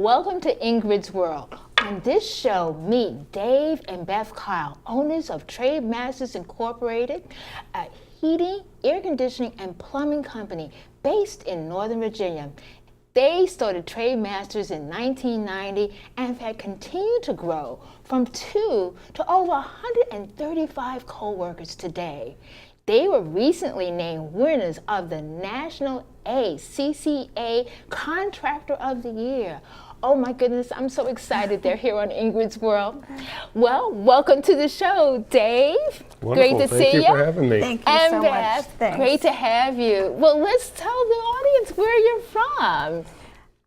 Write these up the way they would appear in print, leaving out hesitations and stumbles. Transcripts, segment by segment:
Welcome to Ingrid's World. On this show, meet Dave and Beth Kyle, owners of Trademasters Incorporated, a heating, air conditioning, and plumbing company based in Northern Virginia. They started Trademasters in 1990 and have continued to grow from 2 to over 135 co-workers today. They were recently named winners of the National ACCA Contractor of the Year. Oh my goodness, I'm so excited they're here on Ingrid's World. Well, welcome to the show, Dave. Wonderful. Great to see you. Thank you for having me. Thank you And so Beth, much. Thanks. great to have you. Well, let's tell the audience where you're from.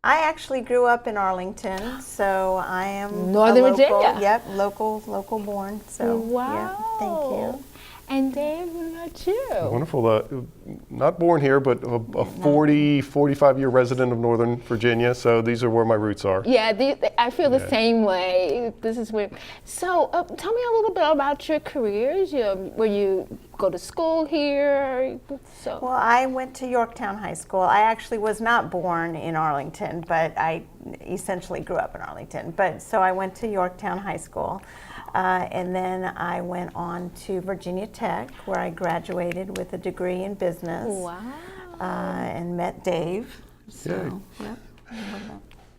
I actually grew up in Arlington, so I am Northern a local, Virginia. Yep, local born. So Wow. yeah, thank you. And Dave, what about you? Wonderful. Not born here, but a 45-year resident of Northern Virginia, so these are where my roots are. Yeah, I feel the same way. This is weird. So tell me a little bit about your careers. Where you go to school here? So. Well, I went to Yorktown High School. I actually was not born in Arlington, but I essentially grew up in Arlington. So I went to Yorktown High School. And then I went on to Virginia Tech, where I graduated with a degree in business. Wow. And met Dave. So, yep.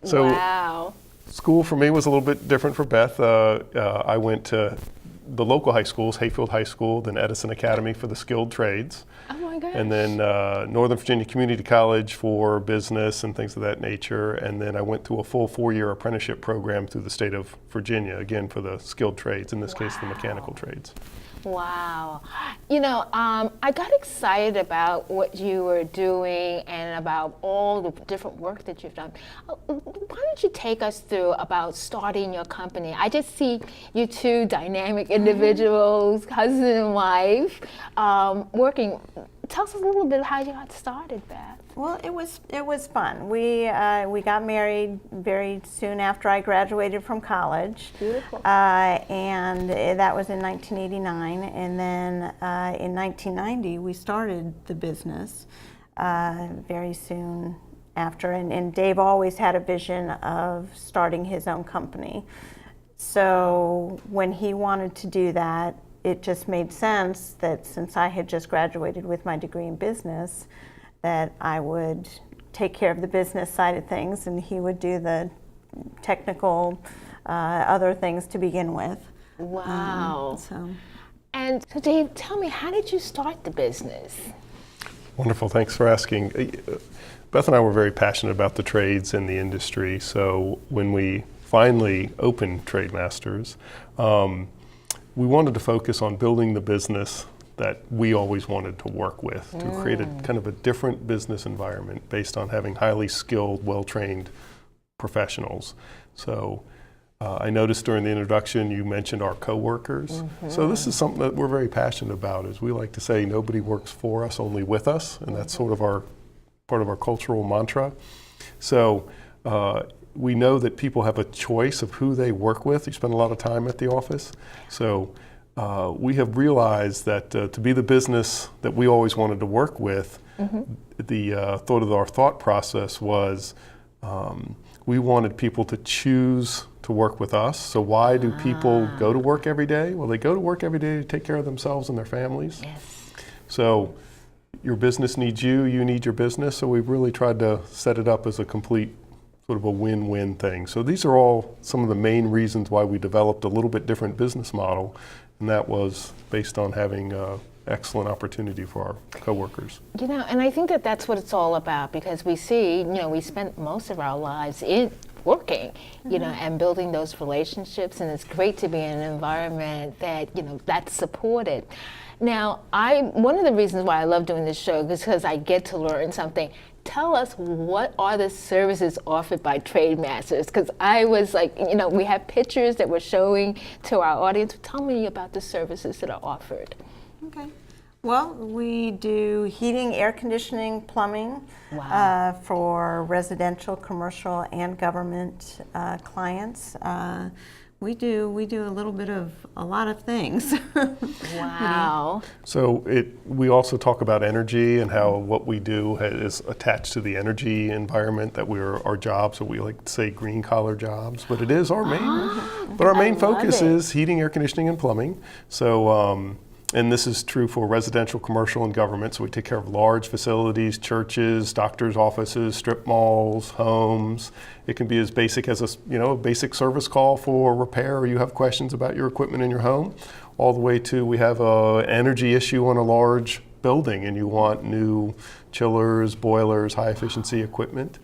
So wow. School for me was a little bit different for Beth. I went to the local high schools, Hayfield High School, then Edison Academy for the skilled trades. Oh my gosh. And then Northern Virginia Community College for business and things of that nature. And then I went through a full 4-year apprenticeship program through the state of Virginia, again for the skilled trades, in this case the mechanical trades. Wow. I got excited about what you were doing and about all the different work that you've done. Why don't you take us through about starting your company? I just see you two dynamic individuals, husband and wife, working. Tell us a little bit how you got started, Beth. Well, it was fun. We got married very soon after I graduated from college. Beautiful. And that was in 1989. And then in 1990, we started the business very soon after. And Dave always had a vision of starting his own company. So when he wanted to do that, it just made sense that since I had just graduated with my degree in business, that I would take care of the business side of things and he would do the technical other things to begin with. Wow. So Dave, tell me, how did you start the business? Wonderful, thanks for asking. Beth and I were very passionate about the trades and the industry, so when we finally opened Trademasters, we wanted to focus on building the business that we always wanted to work with, to create a kind of a different business environment based on having highly skilled, well-trained professionals. So I noticed during the introduction you mentioned our coworkers. So this is something that we're very passionate about. As we like to say, nobody works for us, only with us, and that's sort of part of our cultural mantra. So we know that people have a choice of who they work with. You spend a lot of time at the office. So we have realized that to be the business that we always wanted to work with, our thought process was we wanted people to choose to work with us. So why do people go to work every day? Well, they go to work every day to take care of themselves and their families. Yes. So your business needs you, you need your business. So we've really tried to set it up as a complete sort of a win-win thing. So these are all some of the main reasons why we developed a little bit different business model, and that was based on having excellent opportunity for our coworkers. And I think that that's what it's all about, because we see, we spent most of our lives in working, and building those relationships, and it's great to be in an environment that, that's supported. Now, one of the reasons why I love doing this show is because I get to learn something. Tell us, what are the services offered by Trademasters? Because I was like, we have pictures that we're showing to our audience. Tell me about the services that are offered. Okay. Well, we do heating, air conditioning, plumbing for residential, commercial, and government clients. We do a little bit of a lot of things. Wow. So we also talk about energy and how what we do is attached to the energy environment, that our jobs, or we like to say green collar jobs, but it is our main, but our main focus is heating, air conditioning, and plumbing. So, and this is true for residential, commercial, and government. So we take care of large facilities, churches, doctors' offices, strip malls, homes. It can be as basic as a basic service call for repair, or you have questions about your equipment in your home, all the way to we have an energy issue on a large building and you want new chillers, boilers, high efficiency equipment.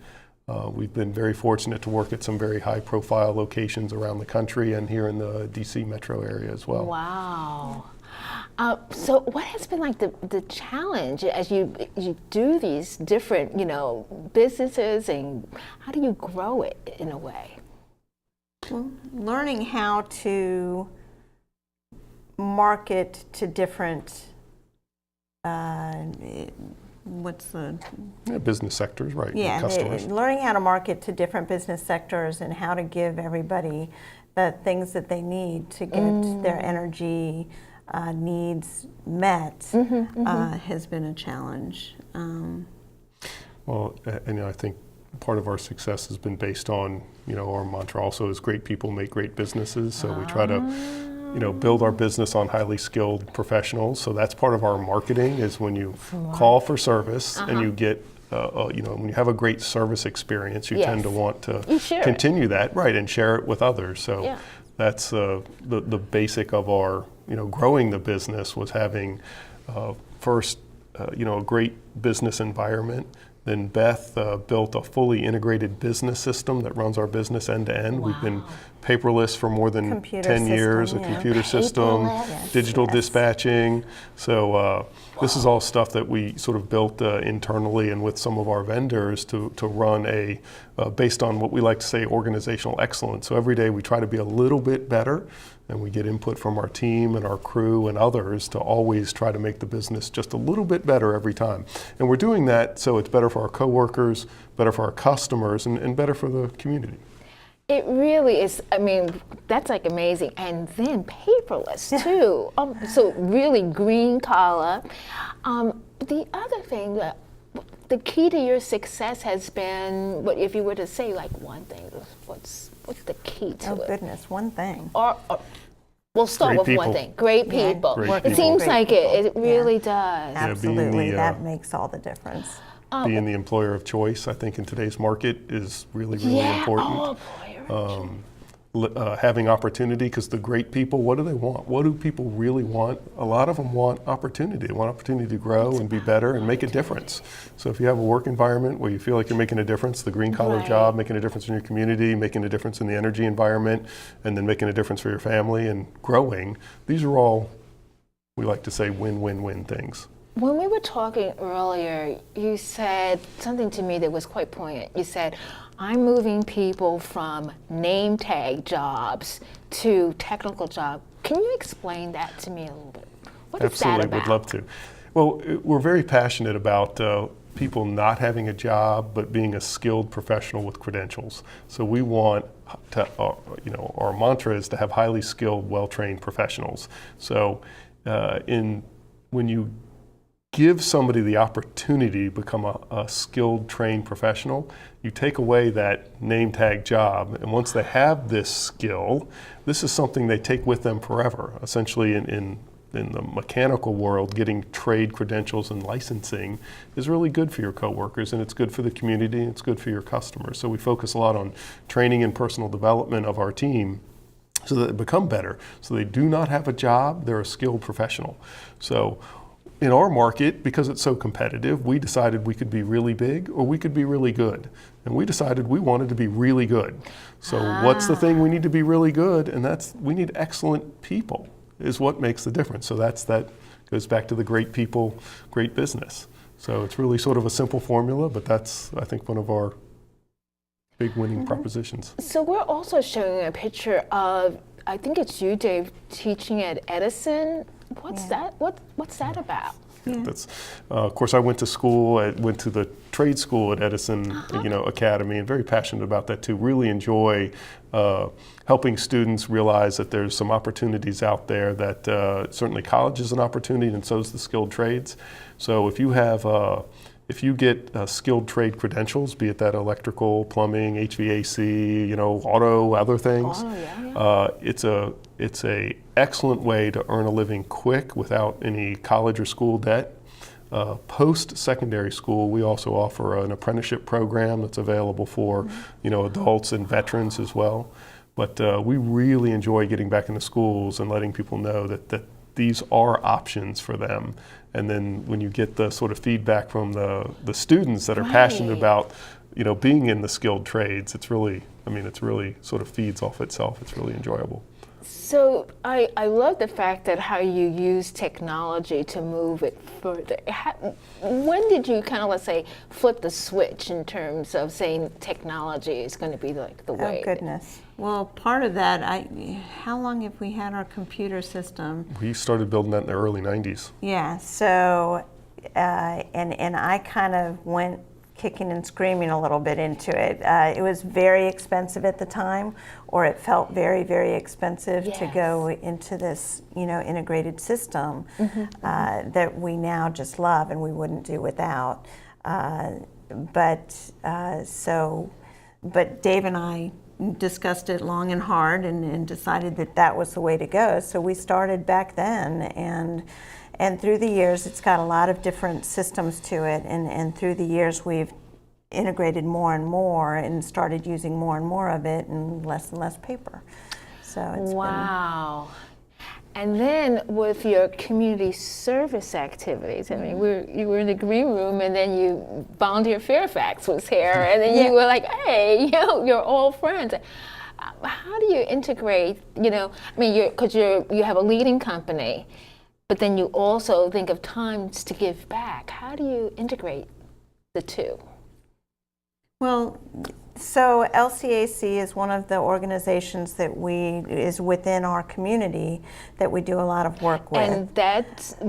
We've been very fortunate to work at some very high profile locations around the country and here in the DC metro area as well. Wow. So what has been like the challenge as you do these different, businesses, and how do you grow it in a way? Well, learning how to market to different, Business sectors, right? Yeah, Customers. Learning how to market to different business sectors and how to give everybody the things that they need to get their energy needs met has been a challenge. Well, and I think part of our success has been based on, our mantra also is great people make great businesses. So we try to, build our business on highly skilled professionals. So that's part of our marketing is when you call for service and you get, when you have a great service experience, you tend to want to continue that, right, and share it with others. So that's the basic of our, growing the business was having first, a great business environment. Then Beth built a fully integrated business system that runs our business end to end. We've been paperless for more than 10 years, a computer system, digital dispatching. So this is all stuff that we sort of built internally and with some of our vendors to run based on what we like to say, organizational excellence. So every day we try to be a little bit better, and we get input from our team and our crew and others to always try to make the business just a little bit better every time. And we're doing that so it's better for our coworkers, better for our customers, and better for the community. It really is. I mean, that's like amazing. And then paperless too. So really green collar. The other thing, the key to your success has been, what if you were to say like one thing, what's the key to it? Oh goodness, one thing. Or we'll start with one thing. Great people. It seems like it really does. Absolutely, that makes all the difference. Being the employer of choice, I think, in today's market is really, really important. Having opportunity, because the great people, what do they want? What do people really want? A lot of them want opportunity. They want opportunity to grow and be better and make a difference. So if you have a work environment where you feel like you're making a difference, the green collar job, making a difference in your community, making a difference in the energy environment, and then making a difference for your family and growing, these are all, we like to say, win-win-win things. When we were talking earlier, you said something to me that was quite poignant. You said, I'm moving people from name tag jobs to technical jobs. Can you explain that to me a little bit? What is that about? Absolutely, would love to. Well, we're very passionate about people not having a job, but being a skilled professional with credentials. So we want to, our mantra is to have highly skilled, well-trained professionals. So when you give somebody the opportunity to become a skilled, trained professional, you take away that name tag job. And once they have this skill, this is something they take with them forever. Essentially, in the mechanical world, getting trade credentials and licensing is really good for your coworkers, and it's good for the community, and it's good for your customers. So we focus a lot on training and personal development of our team so that they become better. So they do not have a job, they're a skilled professional. So in our market, because it's so competitive, we decided we could be really big or we could be really good. And we decided we wanted to be really good. So what's the thing we need to be really good? And we need excellent people is what makes the difference. So that goes back to the great people, great business. So it's really sort of a simple formula, but that's, I think, one of our big winning propositions. So we're also showing a picture of, I think it's you, Dave, teaching at Edison. What's that? What's that about? That's, of course, I went to school. I went to the trade school at Edison, Academy, and very passionate about that too. Really enjoy helping students realize that there's some opportunities out there. That certainly college is an opportunity, and so is the skilled trades. So if you have if you get skilled trade credentials, be it that electrical, plumbing, HVAC, auto, other things, it's a excellent way to earn a living quick without any college or school debt. Post-secondary school, we also offer an apprenticeship program that's available for adults and veterans as well. But we really enjoy getting back into schools and letting people know that these are options for them. And then when you get the sort of feedback from the students that are passionate about being in the skilled trades, it's really sort of feeds off itself. It's really enjoyable. So I love the fact that how you use technology to move it further. When did you kind of, let's say, flip the switch in terms of saying technology is going to be like the way? Oh, goodness. Well, part of that, how long have we had our computer system? We started building that in the early 90s. Yeah, so, and I kind of went kicking and screaming a little bit into it. It was very expensive at the time, or it felt very, very expensive to go into this, integrated system that we now just love and we wouldn't do without. But Dave and I discussed it long and hard and decided that was the way to go. So we started back then, and through the years, it's got a lot of different systems to it, and through the years, we've integrated more and more and started using more and more of it and less paper. So it's wow. And then with your community service activities, I mean, you were in the green room, and then Volunteer Fairfax was here, and then you were like, hey, you're all friends. How do you integrate, because you have a leading company, but then you also think of times to give back. How do you integrate the two? Well, so LCAC is one of the organizations that is within our community that we do a lot of work with. And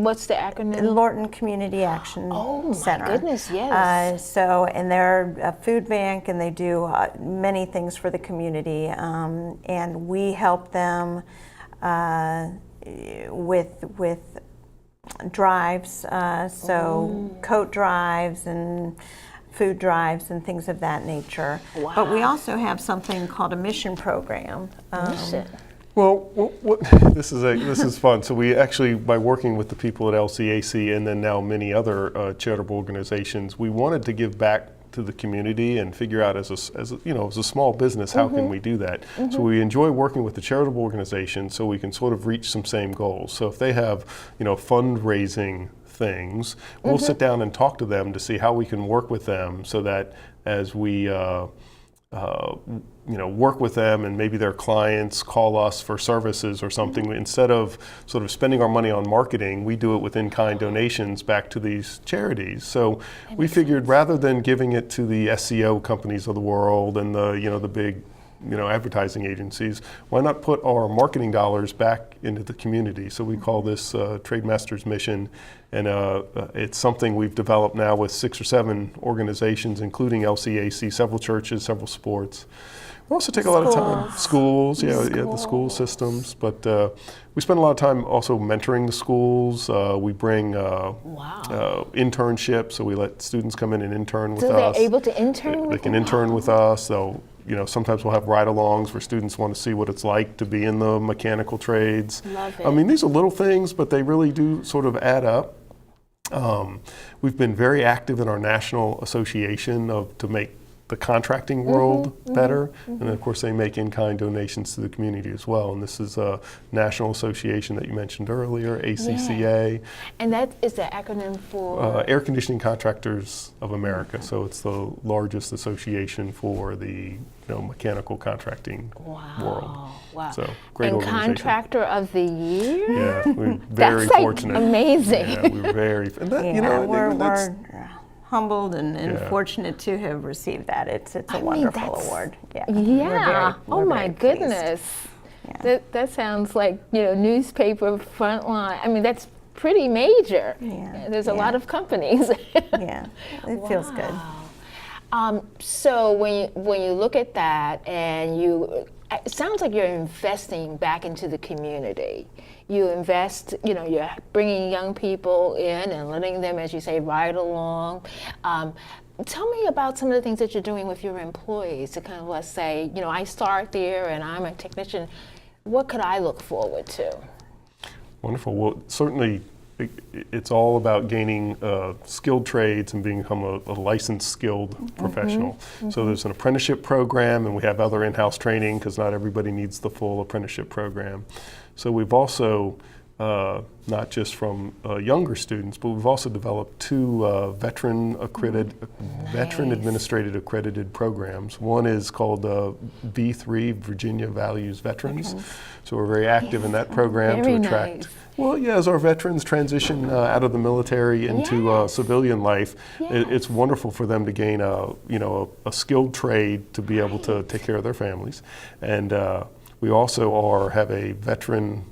what's the acronym? Lorton Community Action Center. Oh my goodness, yes. And they're a food bank, and they do many things for the community. And we help them with drives, coat drives and food drives and things of that nature. Wow. But we also have something called a mission program. Mission. Well, this is fun. So we actually, by working with the people at LCAC and then now many other charitable organizations, we wanted to give back to the community and figure out as a small business, how can we do that? So we enjoy working with the charitable organization so we can sort of reach some same goals. So if they have fundraising things, we'll sit down and talk to them to see how we can work with them so that as we work with them and maybe their clients call us for services or something, instead of sort of spending our money on marketing, we do it with in-kind donations back to these charities. So we figured rather than giving it to the SEO companies of the world and the big advertising agencies, why not put our marketing dollars back into the community? So we call this Trademasters Mission, and it's something we've developed now with 6 or 7 organizations, including LCAC, several churches, several sports. We also take a lot of time, schools, the school systems, but we spend a lot of time also mentoring the schools. We bring internships, so we let students come in and intern with us. So they're able to intern? They can intern with us. They'll sometimes we'll have ride-alongs where students want to see what it's like to be in the mechanical trades. Love it. I mean, these are little things, but they really do sort of add up. We've been very active in our national association to make the contracting world better. And of course, they make in-kind donations to the community as well. And this is a national association that you mentioned earlier, ACCA. Yeah. And that is the acronym for? Air Conditioning Contractors of America. So it's the largest association for the mechanical contracting world. Wow. So great and organization. Contractor of the Year? Yeah, we're very That's fortunate. Amazing. Yeah, we're very, and that, we're humbled and fortunate to have received that. It's a wonderful award. Yeah. We're my very goodness. Yeah. That sounds like newspaper frontline. I mean, that's pretty major. Yeah, There's a yeah. lot of companies. Yeah, it feels good. So when you look at that, and it sounds like you're investing back into the community. You invest, you're bringing young people in and letting them, as you say, ride along. Tell me about some of the things that you're doing with your employees to kind of, let's say, I start there and I'm a technician. What could I look forward to? Wonderful. Well, certainly it's all about gaining skilled trades and become a licensed skilled professional. So there's an apprenticeship program, and we have other in-house training because not everybody needs the full apprenticeship program. So we've also, not just from younger students, but we've also developed two veteran administrated accredited programs. One is called V3, Virginia Values Veterans. So we're very active in that program to attract. Nice. Well, yeah, as our veterans transition out of the military into civilian life, it's wonderful for them to gain a skilled trade to be able to take care of their families. And we also have a veteran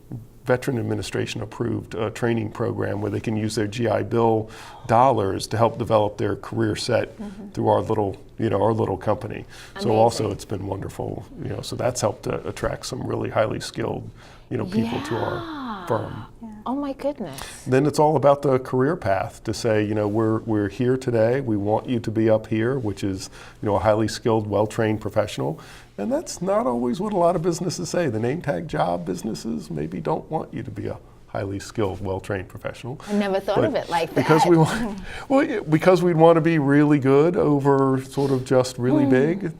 administration approved training program where they can use their GI Bill dollars to help develop their career set through our little company. Amazing. So also it's been wonderful, so that's helped to attract some really highly skilled, people to our firm. Oh my goodness. Then it's all about the career path to say, we're here today. We want you to be up here, which is, a highly skilled, well-trained professional. And that's not always what a lot of businesses say. The name tag job businesses maybe don't want you to be a highly skilled, well-trained professional. I never thought of it like that. Because we'd want to be really good over sort of just really big.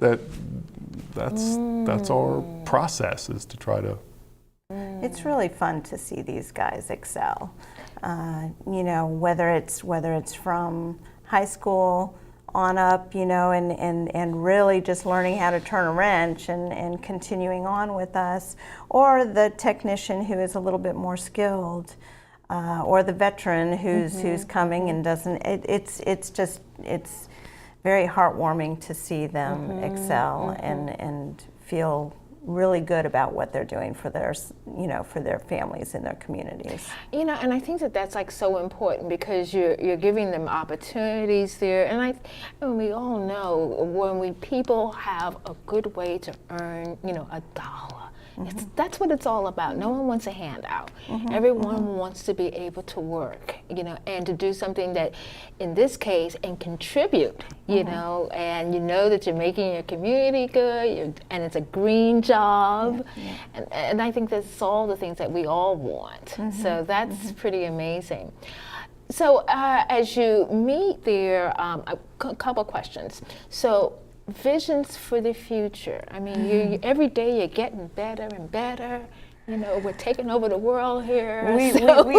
That's our process, is to try to. It's really fun to see these guys excel. Whether it's from high school on up, and really just learning how to turn a wrench and continuing on with us, or the technician who is a little bit more skilled, or the veteran who's coming and doesn't. It's very heartwarming to see them excel and feel really good about what they're doing for their families and their communities. And I think that's like so important, because you're giving them opportunities there. And we all know when people have a good way to earn, a dollar. That's what it's all about. No one wants a handout. Everyone wants to be able to work, and to do something that, in this case, and contribute, and that you're making your community good, and it's a green job. And I think that's all the things that we all want. So that's pretty amazing. So as you meet there, a couple questions. So, visions for the future. I mean, you every day you're getting better and better. We're taking over the world here. We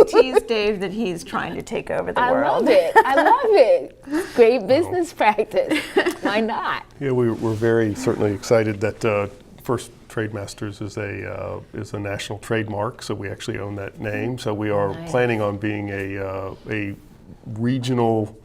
tease Dave that he's trying to take over the world. I love it. Great business practice. Why not? Yeah, we're very certainly excited that First Trademasters is a national trademark, so we actually own that name. So we are planning on being a regional.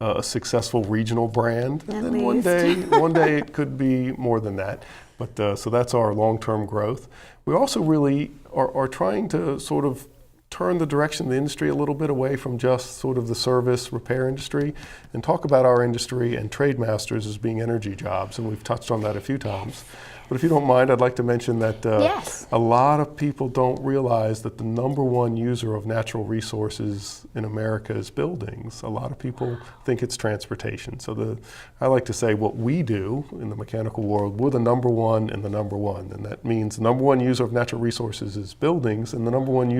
A successful regional brand, and then one day it could be more than that. But so that's our long-term growth. We also really are trying to sort of turn the direction of the industry a little bit away from just sort of the service repair industry, and talk about our industry and Trademasters as being energy jobs. And we've touched on that a few times. But if you don't mind, I'd like to mention that a lot of people don't realize that the number one user of natural resources in America is buildings. A lot of people think it's transportation. So I like to say what we do in the mechanical world, we're the number one and the number one. And that means the number one user of natural resources is buildings, and the number one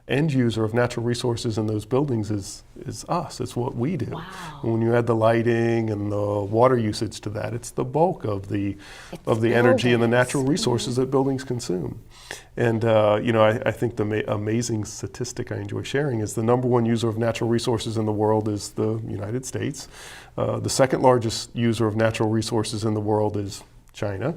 end user of natural resources in those buildings is us. It's what we do. Wow. And when you add the lighting and the water usage to that, it's the bulk of the energy and the natural resources that buildings consume. And I think the amazing statistic I enjoy sharing is the number one user of natural resources in the world is the United States. The second largest user of natural resources in the world is China.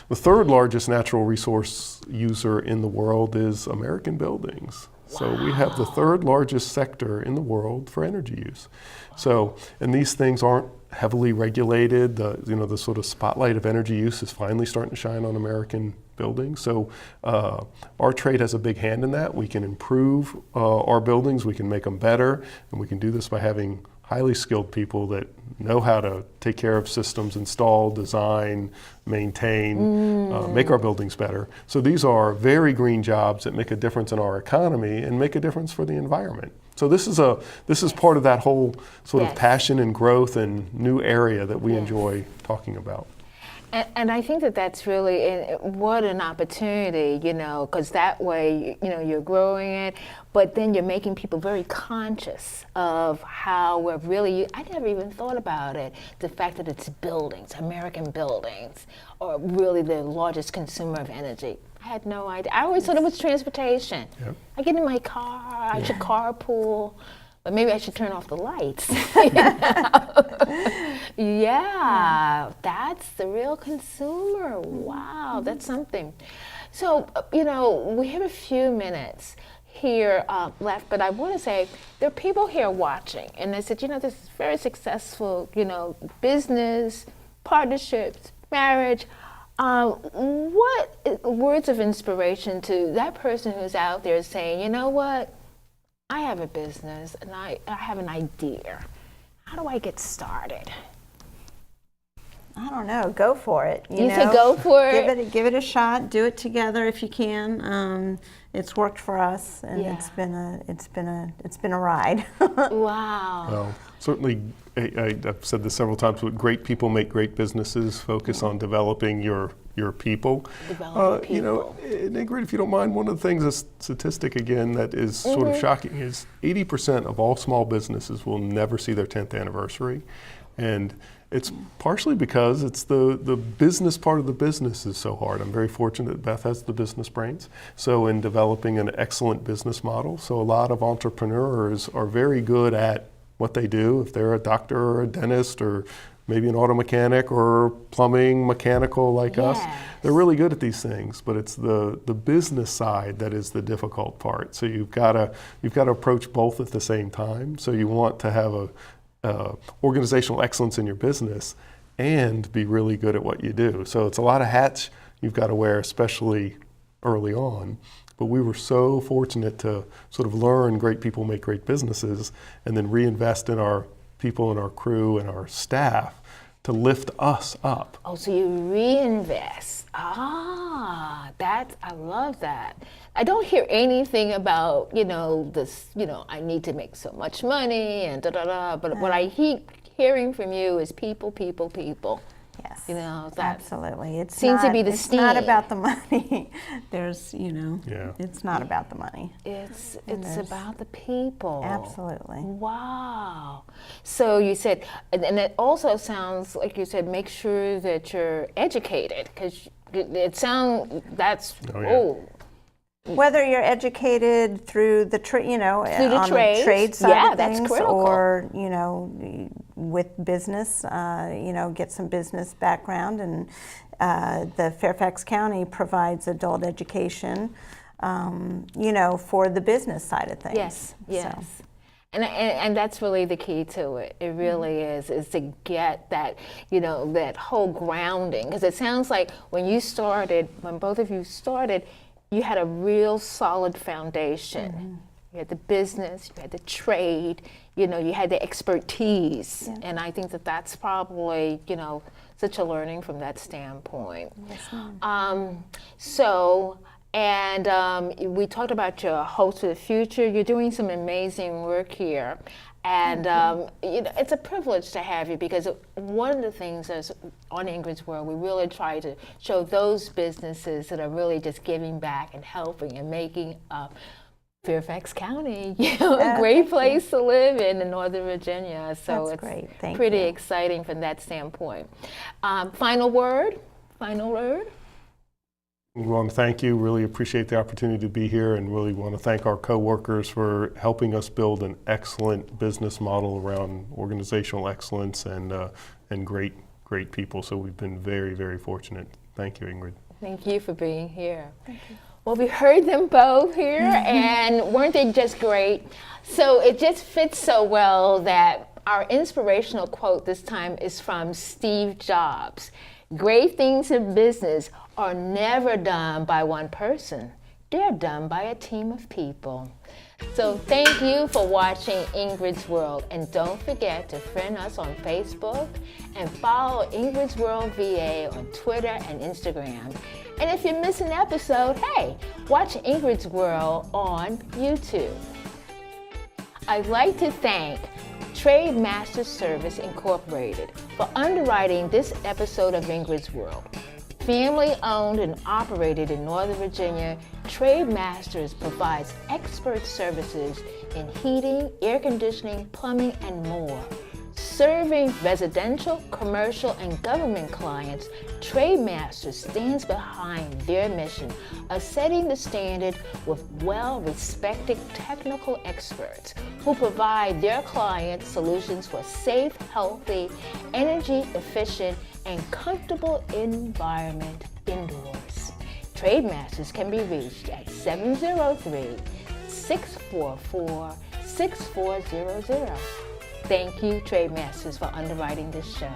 The third largest natural resource user in the world is American buildings. So we have the third largest sector in the world for energy use. So, and these things aren't heavily regulated. The sort of spotlight of energy use is finally starting to shine on American buildings. So our trade has a big hand in that. We can improve our buildings, we can make them better, and we can do this by having highly skilled people that know how to take care of systems, install, design, maintain, make our buildings better. So these are very green jobs that make a difference in our economy and make a difference for the environment. So this is part of that whole sort of passion and growth and new area that we enjoy talking about. And I think that that's really, what an opportunity, because that way, you're growing it, but then you're making people very conscious of how we're really, I never even thought about it, the fact that it's buildings, American buildings, are really the largest consumer of energy. I had no idea. I always thought it was transportation. Yep. I get in my car, I should carpool. But maybe I should turn off the lights. Yeah, that's the real consumer. Wow, that's something. So, we have a few minutes here left, but I want to say there are people here watching, and they said, this is very successful, business, partnerships, marriage. What words of inspiration to that person who's out there saying, you know what? I have a business and I have an idea. How do I get started? I don't know. Go for it. You say go for it? Give it a shot. Do it together if you can. It's worked for us, and it's been a ride. Wow. Well, certainly, I've said this several times, but great people make great businesses. Focus on developing your people. And Ingrid, if you don't mind, one of the things, a statistic again that is sort of shocking is 80% of all small businesses will never see their 10th anniversary. And it's partially because it's the business part of the business is so hard. I'm very fortunate that Beth has the business brains. So in developing an excellent business model, so a lot of entrepreneurs are very good at what they do. If they're a doctor or a dentist or maybe an auto mechanic or plumbing, mechanical like us, they're really good at these things, but it's the business side that is the difficult part. So you've got to approach both at the same time. So you want to have organizational excellence in your business and be really good at what you do. So it's a lot of hats you've got to wear, especially early on. But we were so fortunate to sort of learn great people make great businesses and then reinvest in our people and our crew and our staff to lift us up. Oh, so you reinvest. I love that. I don't hear anything about, this, I need to make so much money and da-da-da, but what I keep hearing from you is people. Yes. Absolutely. It seems to be the steam. It's not about the money. It's not about the money. It's about the people. Absolutely. Wow. So you said, and it also sounds like you said, make sure that you're educated, because it sounds, whether you're educated through the the trade side of things, that's critical. or with business, get some business background, and the Fairfax County provides adult education, for the business side of things. Yes. So. And that's really the key to it. It really is to get that, that whole grounding, because it sounds like when both of you started, you had a real solid foundation. Mm-hmm. You had the business, you had the trade, you had the expertise. Yeah. And I think that that's probably, such a learning from that standpoint. Yes, ma'am. We talked about your hopes for the future. You're doing some amazing work here. And it's a privilege to have you, because one of the things is on Ingrid's World, we really try to show those businesses that are really just giving back and helping and making Fairfax County a great place to live in Northern Virginia. So that's great. Thank pretty you. exciting from that standpoint. Final word? We want to thank you, really appreciate the opportunity to be here, and really want to thank our coworkers for helping us build an excellent business model around organizational excellence and great people. So we've been very, very fortunate. Thank you, Ingrid. Thank you for being here. Thank you. Well, we heard them both here, and weren't they just great? So it just fits so well that our inspirational quote this time is from Steve Jobs. Great things in business are never done by one person. They're done by a team of people. So thank you for watching Ingrid's World, and don't forget to friend us on Facebook and follow Ingrid's World VA on Twitter and Instagram. And if you miss an episode, hey, watch Ingrid's World on YouTube. I'd like to thank Trademasters Service Incorporated for underwriting this episode of Ingrid's World. Family owned and operated in Northern Virginia, Trademasters provides expert services in heating, air conditioning, plumbing, and more. Serving residential, commercial, and government clients, Trademasters stands behind their mission of setting the standard with well-respected technical experts who provide their clients solutions for safe, healthy, energy-efficient, and comfortable environment indoors. Trademasters can be reached at 703-644-6400. Thank you, Trademasters, for underwriting this show.